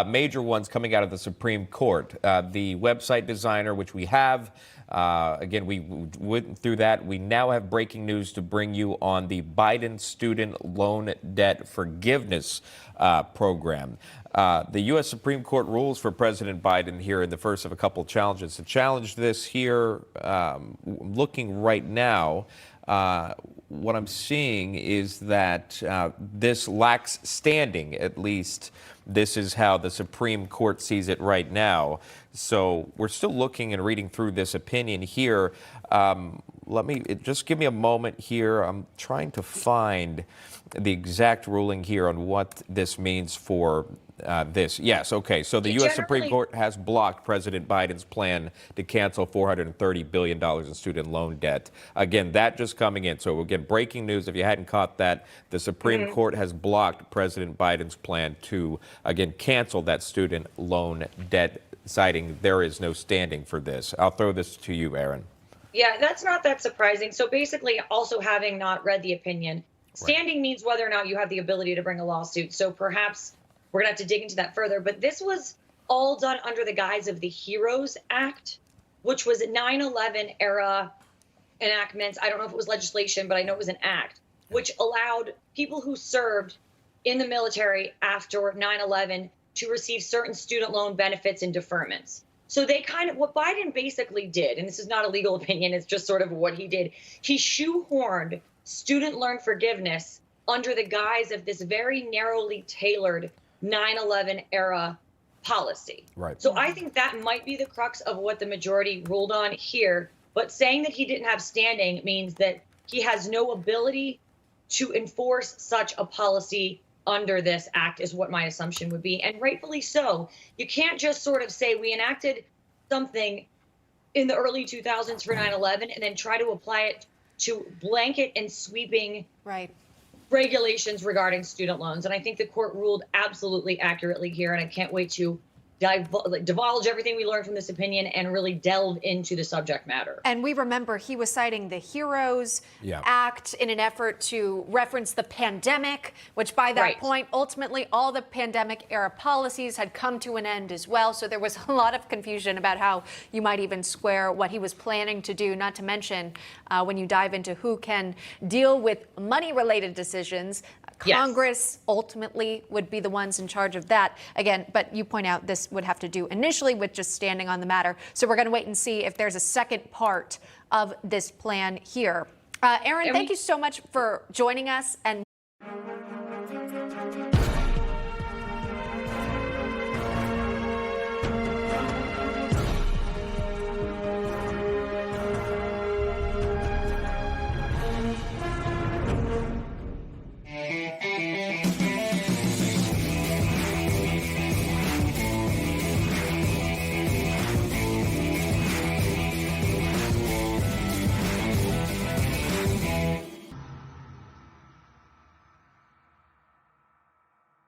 major ones coming out of the Supreme Court. The website designer, which we have, again, we went through that. We now have breaking news to bring you on the Biden student loan debt forgiveness program. The U.S. Supreme Court rules for President Biden here in the first of a couple of challenges. To challenge this here, looking right now, what I'm seeing is that this lacks standing, at least this is how the Supreme Court sees it right now. So we're still looking and reading through this opinion here. Just give me a moment here. I'm trying to find the exact ruling here on what this means for this. Yes, okay. So the U.S. Supreme Court has blocked President Biden's plan to cancel $430 billion in student loan debt. Again, that just coming in. So again, breaking news, if you hadn't caught that, the Supreme Court has blocked President Biden's plan to, again, cancel that student loan debt, citing there is no standing for this. I'll throw this to you, Aaron. Yeah, that's not that surprising. So basically, also having not read the opinion, standing means whether or not you have the ability to bring a lawsuit. So perhaps we're going to have to dig into that further. But this was all done under the guise of the HEROES Act, which was a 9/11 era enactments. I don't know if it was legislation, but I know it was an act, which allowed people who served in the military after 9/11 to receive certain student loan benefits and deferments. So they what Biden basically did, and this is not a legal opinion, it's just sort of what he did. He shoehorned student loan forgiveness under the guise of this very narrowly tailored 9/11 era policy. Right. So I think that might be the crux of what the majority ruled on here. But saying that he didn't have standing means that he has no ability to enforce such a policy under this act, is what my assumption would be. And rightfully so. You can't just sort of say we enacted something in the early 2000s for 9/11 and then try to apply it to blanket and sweeping regulations regarding student loans. And I think the court ruled absolutely accurately here. And I can't wait to divulge everything we learned from this opinion and really delve into the subject matter. And we remember he was citing the HEROES Act in an effort to reference the pandemic, which by that point, ultimately, all the pandemic era policies had come to an end as well. So there was a lot of confusion about how you might even square what he was planning to do, not to mention when you dive into who can deal with money-related decisions. Congress ultimately would be the ones in charge of that. Again, but you point out this would have to do initially with just standing on the matter. So we're going to wait and see if there's a second part of this plan here. Aaron, thank you so much for joining us. And